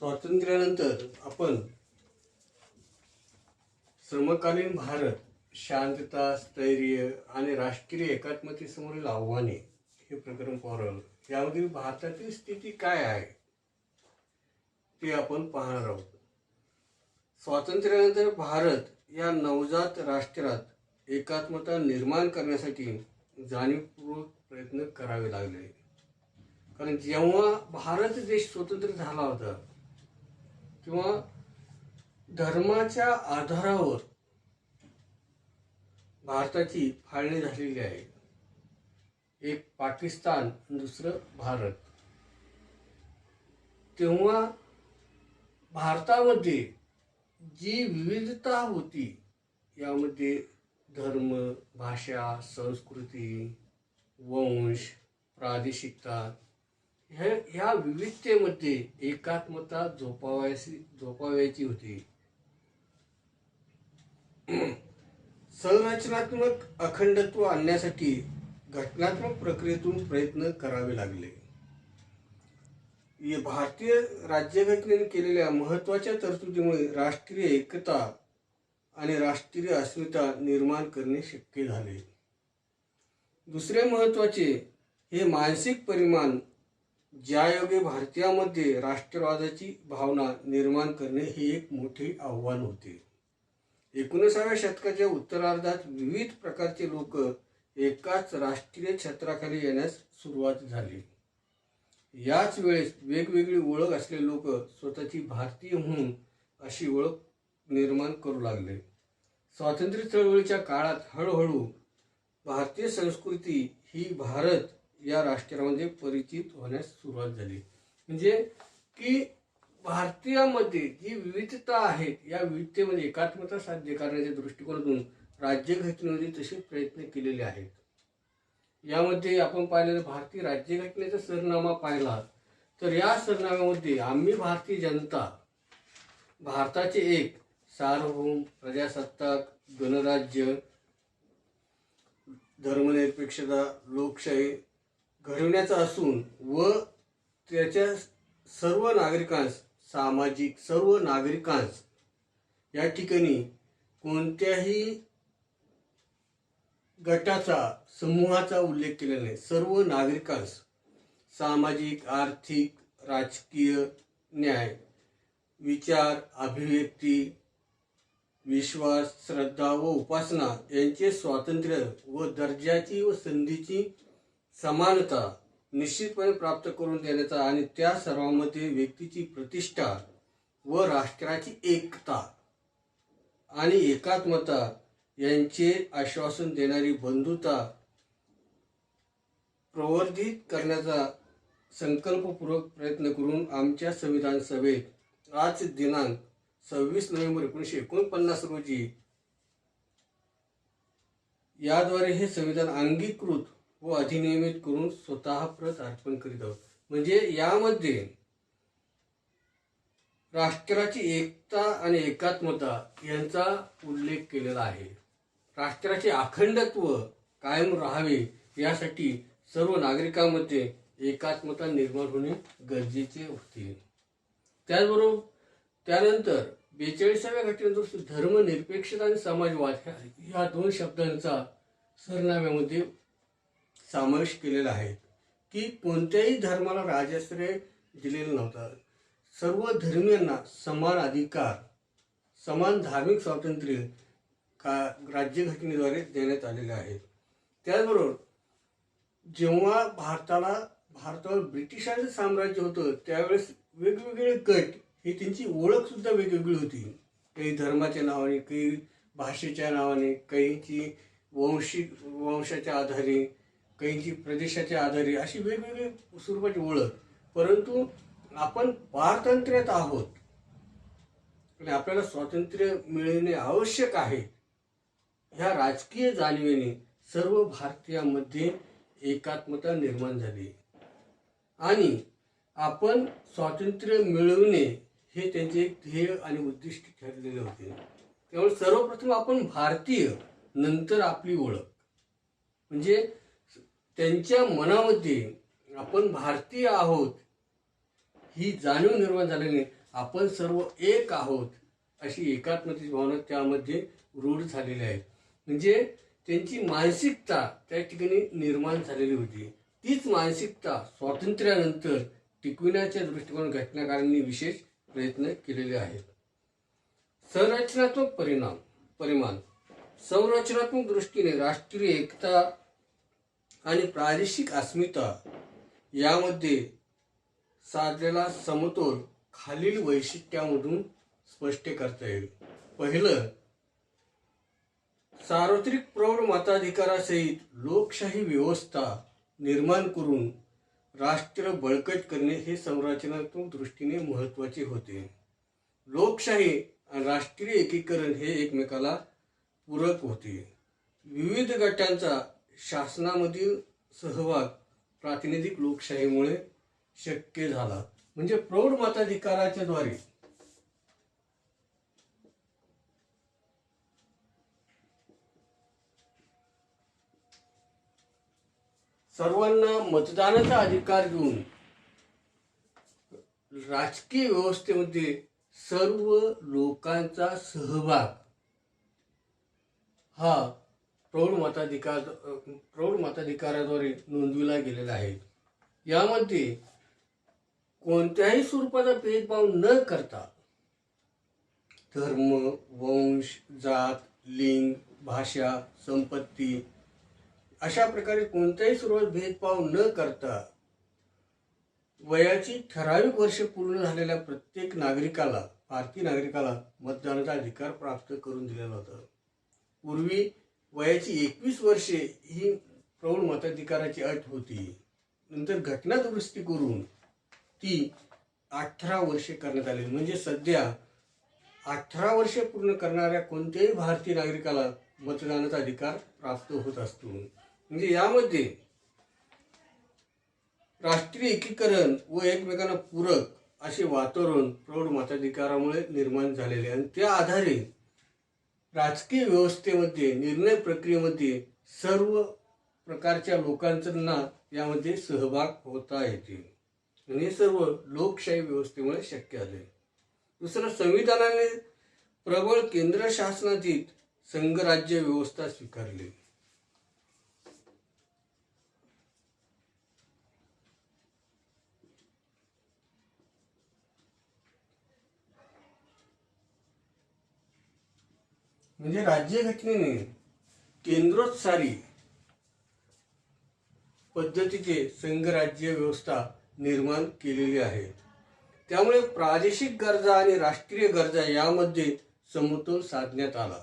स्वातंत्र्यानंतर आपण समकालीन भारत, शांतता, स्थैर्य आणि राष्ट्रीय एकात्मतेसमोरील आव्हाने हे प्रकरण पाहणार. यामधील भारतातील स्थिती काय आहे ते आपण पाहणार आहोत. स्वातंत्र्यानंतर भारत या नवजात राष्ट्रात एकात्मता निर्माण करण्यासाठी जाणीवपूर्वक प्रयत्न करावे लागले. कारण जेव्हा भारत देश स्वतंत्र झाला होता तेव्हा धर्माच्या आधारावर भारताची फाळणी झालेली आहे. एक पाकिस्तान, दुसरं भारत. तेव्हा भारतामध्ये जी विविधता होती यामध्ये धर्म, भाषा, संस्कृती, वंश, प्रादेशिकता ह्या विविधतेमध्ये एकात्मता जोपावायची होती. संरचनात्मक अखंडत्व आणण्यासाठी घटनात्मक प्रक्रियेतून प्रयत्न करावे लागले. भारतीय राज्यघटनेने केलेल्या महत्त्वाच्या तरतुदीमुळे राष्ट्रीय एकता आणि राष्ट्रीय अस्मिता निर्माण करणे शक्य झाले. दुसरे महत्त्वाचे हे मानसिक परिमाण, ज्यायोगे भारतीयांमध्ये राष्ट्रवादाची भावना निर्माण करणे हे एक मोठे आव्हान होते. 19व्या शतकाच्या उत्तरार्धात विविध प्रकारचे लोक एकाच राष्ट्रीय छत्राखाली येण्यास सुरुवात झाली. याच वेळेस वेगवेगळी ओळख असलेले लोक स्वतःची भारतीय म्हणून अशी ओळख निर्माण करू लागले. स्वातंत्र्य चळवळीच्या काळात हळूहळू भारतीय संस्कृती ही भारत या राष्ट्रामध्ये परिचित होण्यास सुरुवात झाली. म्हणजे की भारतीयामध्ये जी विविधता आहे या विविधतेमध्ये एकात्मता साध्य करण्याच्या दृष्टिकोनातून राज्यघटनेमध्ये तसे प्रयत्न केलेले आहेत. यामध्ये आपण पाहिलेलं भारतीय राज्यघटनेचा सरनामा पाहिला तर या सरनाम्यामध्ये आम्ही भारतीय जनता, भारताचे एक सार्वभौम प्रजासत्ताक गणराज्य, धर्मनिरपेक्षता, लोकशाही घडवण्याचा असून व त्याच्या सर्व नागरिकांस सर्व नागरिकांस या ठिकाणी कोणत्याही गटाचा समूहाचा उल्लेख केलेला नाही. सर्व नागरिकांस सामाजिक, आर्थिक, राजकीय न्याय, विचार, अभिव्यक्ती, विश्वास, श्रद्धा व उपासना यांचे स्वातंत्र्य व दर्जाची व संधीची समानता निश्चितपणे प्राप्त करून देण्याचा आणि त्या सर्वांमध्ये व्यक्तीची प्रतिष्ठा व राष्ट्राची एकता आणि एकात्मता यांचे आश्वासन देणारी बंधुता प्रवर्धित करण्याचा संकल्पपूर्वक प्रयत्न करून आमच्या संविधान सभेत आज दिनांक 26 नोव्हेंबर 1949 रोजी याद्वारे हे संविधान अंगीकृत व अधिनियमित करून स्वतः प्रत अर्पण करीत आहोत. म्हणजे यामध्ये राष्ट्राची एकता आणि एकात्मता यांचा उल्लेख केलेला आहे. राष्ट्राचे अखंडत्व कायम राहावे यासाठी सर्व नागरिकांमध्ये एकात्मता निर्माण होणे गरजेचे होते. त्याचबरोबर त्यानंतर 42व्या घटनेनुसार धर्मनिरपेक्षता आणि समाजवाद ह्या दोन शब्दांचा सरनाम्यामध्ये समावेश केलेला आहे की कोणत्याही धर्माला राजाश्रय दिलेला नव्हता. सर्व धर्मियांना समान अधिकार, समान धार्मिक स्वातंत्र्य राज्यघटनेद्वारे देण्यात आलेले आहेत. त्याचबरोबर जेव्हा भारतावर ब्रिटिशांचं साम्राज्य होतं त्यावेळेस वेगवेगळे गट ही त्यांची ओळख सुद्धा वेगवेगळी होती. काही धर्माच्या नावाने, काही भाषेच्या नावाने, काहींची वंशाच्या आधारे, काहींची प्रदेशाच्या आधारे अशी वेगवेगळी स्वरूपाची ओळख. परंतु आपण पारतंत्र्यात आहोत आणि आपल्याला स्वातंत्र्य मिळणे आवश्यक आहे ह्या राजकीय जाणीवेने सर्व भारतीयांमध्ये एकात्मता निर्माण झाली आणि आपण स्वातंत्र्य मिळवणे हे त्यांचे एक ध्येय आणि उद्दिष्ट ठरलेले होते. त्यामुळे सर्वप्रथम आपण भारतीय, नंतर आपली ओळख. म्हणजे त्यांच्या मनामध्ये आपण भारतीय आहोत ही जाणीव निर्माण झाल्याने आपण सर्व एक आहोत अशी एकात्मतेची भावना त्यामध्ये रूढ झालेली आहे. म्हणजे त्यांची मानसिकता त्या ठिकाणी निर्माण झालेली होती. तीच मानसिकता स्वातंत्र्यानंतर टिकविण्याच्या दृष्टिकोन घटनाकारांनी विशेष प्रयत्न केलेले आहेत. संरचनात्मक परिमाण संरचनात्मक दृष्टीने राष्ट्रीय एकता आणि प्रादेशिक अस्मिता यामध्ये साधलेला समतोल खालील वैशिष्ट्यामधून स्पष्ट करता येईल. पहिलं, सार्वत्रिक प्रौढ मताधिकारासहित लोकशाही व्यवस्था निर्माण करून राष्ट्र बळकट करणे हे संरचनात्मक दृष्टीने महत्त्वाचे होते. लोकशाही आणि राष्ट्रीय एकीकरण हे एकमेकाला पूरक होते. विविध गटांचा शासनामधील सहभाग प्रातिनिधिक लोकशाहीमुळे शक्य झाला. म्हणजे प्रौढ मताधिकाराच्या द्वारे सर्वांना मतदानाचा अधिकार देऊन राजकीय व्यवस्थेमध्ये सर्व लोकांचा सहभाग हा प्रौढ मताधिकाराद्वारे नोंदविला गेलेला आहे. यामध्ये कोणत्याही स्वरूपाचा भेदभाव न करता धर्म, वंश, जात, लिंग, भाषा, संपत्ती अशा प्रकारे कोणत्याही स्वरूपात भेदभाव न करता वयाची ठराविक वर्ष पूर्ण झालेल्या प्रत्येक नागरिकाला, भारतीय नागरिकाला मतदानाचा अधिकार प्राप्त करून दिलेला होता. पूर्वी वयाची 21 वर्षे ही प्रौढ मताधिकाराची अट होती. नंतर घटना दुरुस्ती करून ती 18 वर्षे करण्यात आली. म्हणजे सध्या 18 वर्षे पूर्ण करणाऱ्या कोणत्याही भारतीय नागरिकाला मतदानाचा अधिकार प्राप्त होत असतो. म्हणजे यामध्ये राष्ट्रीय एकीकरण व एकमेकांना पूरक असे वातावरण प्रौढ मताधिकारामुळे निर्माण झालेले आणि त्या आधारे राजकीय व्यवस्थेमध्ये, निर्णय प्रक्रियेमध्ये सर्व प्रकारच्या लोकांना यामध्ये सहभाग होता येते. आणि हे सर्व लोकशाही व्यवस्थेमुळे शक्य झाले. दुसरं, संविधानाने प्रबळ केंद्र शासनातील संघराज्य व्यवस्था स्वीकारली. म्हणजे राज्यघटनेने केंद्रोत्सारी पद्धतीचे संघराज्य व्यवस्था निर्माण केलेली आहे. त्यामुळे प्रादेशिक गरजा आणि राष्ट्रीय गरजा यामध्ये समतोल साधण्यात आला.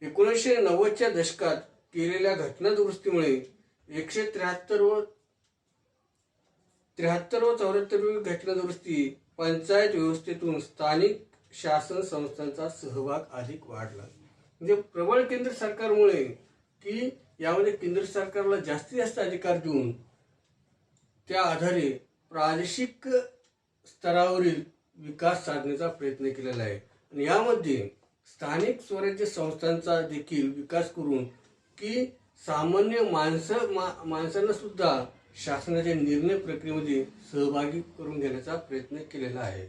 1990च्या दशकात केलेल्या घटना दुरुस्तीमुळे 173 व 74वी घटना दुरुस्ती पंचायत व्यवस्थेतून स्थानिक शासन संस्थांचा सहभाग अधिक वाढला. म्हणजे प्रबळ केंद्र सरकारमुळे की यामध्ये केंद्र सरकारला जास्तीत जास्त अधिकार देऊन त्या आधारे प्रादेशिक स्तरावरील विकास साधण्याचा प्रयत्न केलेला आहे. आणि यामध्ये स्थानिक स्वराज्य संस्थांचा देखील विकास करून की सामान्य माणसांना सुद्धा शासनाच्या निर्णय प्रक्रियेमध्ये सहभागी करून घेण्याचा प्रयत्न केलेला आहे.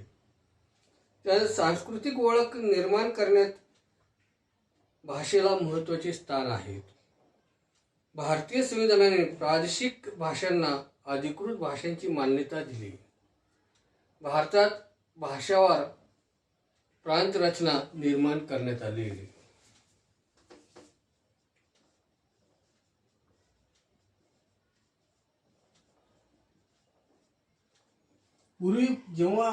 त्या सांस्कृतिक ओळख निर्माण करण्यात भाषेला महत्त्वाचे स्थान आहे. भारतीय संविधानाने प्रादेशिक भाषांना अधिकृत भाषांची मान्यता दिली. भारतात भाषावार प्रांत रचना निर्माण करण्यात आली. पूर्वी जेव्हा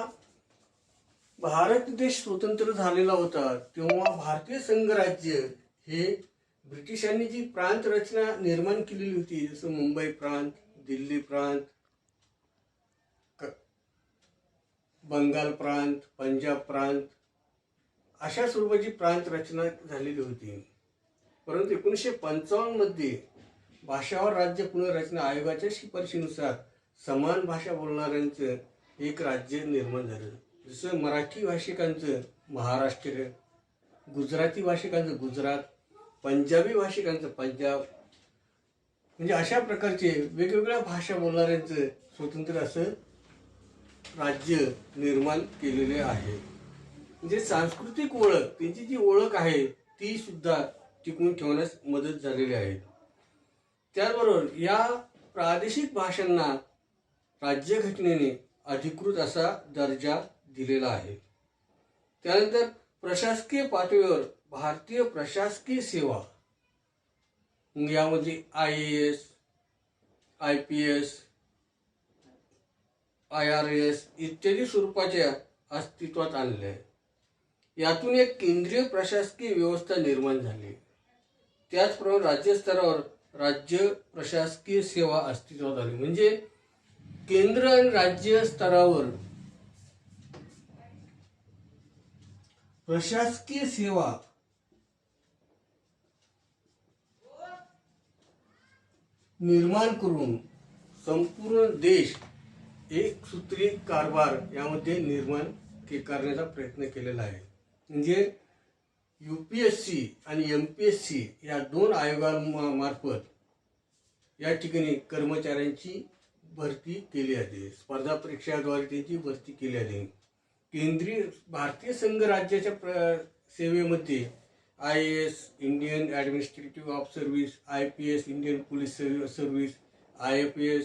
भारत देश स्वतंत्र झालेला होता तेव्हा भारतीय संघराज्य हे ब्रिटिशांनी जी प्रांत रचना निर्माण केलेली होती, जसं मुंबई प्रांत, दिल्ली प्रांत, बंगाल प्रांत, पंजाब प्रांत अशा स्वरूपाची प्रांत रचना झालेली होती. परंतु 1955 मध्ये भाषावर राज्य पुनर्रचना आयोगाच्या शिफारशीनुसार समान भाषा बोलणाऱ्यांचं एक राज्य निर्माण झालं. जसं मराठी भाषिकांचं महाराष्ट्र, गुजराती भाषिकांचं गुजरात, पंजाबी भाषिकांचं पंजाब, म्हणजे अशा प्रकारचे वेगवेगळ्या भाषा बोलणाऱ्यांचं स्वतंत्र असं राज्य निर्माण केलेले आहे. म्हणजे सांस्कृतिक ओळख, त्यांची जी ओळख आहे ती सुद्धा टिकवून ठेवण्यास मदत झालेली आहे. त्याचबरोबर या प्रादेशिक भाषांना राज्यघटनेने अधिकृत असा दर्जा दिलेला आहे. त्यानंतर प्रशासकीय पातळीवर भारतीय प्रशासकीय सेवा, यामध्ये IAS, IPS, IRS इत्यादी स्वरूपाच्या अस्तित्वात आणले आहे. यातून एक केंद्रीय प्रशासकीय व्यवस्था निर्माण झाली. त्याचप्रमाणे राज्यस्तरावर राज्य प्रशासकीय सेवा अस्तित्वात आली. म्हणजे केंद्र आणि राज्य स्तरावर प्रशासकीय सेवा निर्माण करून संपूर्ण देश एक सूत्री कारभार यामध्ये निर्माण करण्याचा प्रयत्न केलेला आहे. म्हणजे UPSC आणि MPSC या दोन आयोगांमार्फत या ठिकाणी कर्मचाऱ्यांची भरती केली आहे. स्पर्धा परीक्षाद्वारे त्यांची भरती केली आहे. केंद्रीय भारतीय संघ राज्याच्या सेवेमध्ये IAS Indian administrative of service, IPS Indian police service, IFS,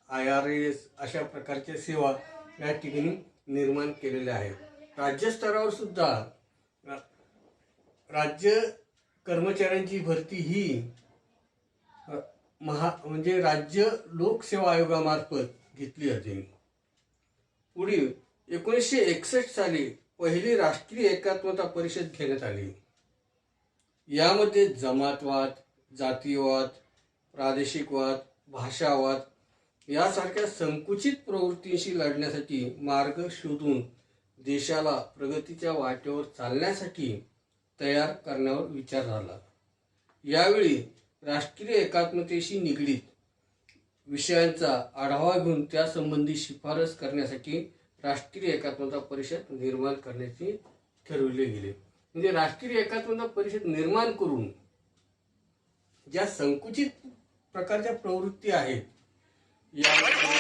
IRS अशा प्रकारच्या सेवा या ठिकाणी निर्माण केलेल्या आहेत. राज्यस्तरावर सुद्धा राज्य कर्मचाऱ्यांची भरती ही म्हणजे राज्य लोकसेवा आयोगामार्फत घेतली जाते. पुढील 1961 साली पहिली राष्ट्रीय एकात्मता परिषद घेण्यात आली. यामध्ये जमातवाद, जातीयवाद, प्रादेशिकवाद, भाषावाद यासारख्या संकुचित प्रवृत्तींशी लढण्यासाठी मार्ग शोधून देशाला प्रगतीच्या वाटेवर चालण्यासाठी तयार करण्यावर विचार झाला. यावेळी राष्ट्रीय एकात्मतेशी निगडीत विषयांचा आढावा घेऊन त्यासंबंधी शिफारस करण्यासाठी राष्ट्रीय एकात्मता परिषद निर्माण करण्याचे ठरविले गेले. म्हणजे राष्ट्रीय एकात्मता परिषद निर्माण करून ज्या संकुचित प्रकारच्या प्रवृत्ती आहेत यामध्ये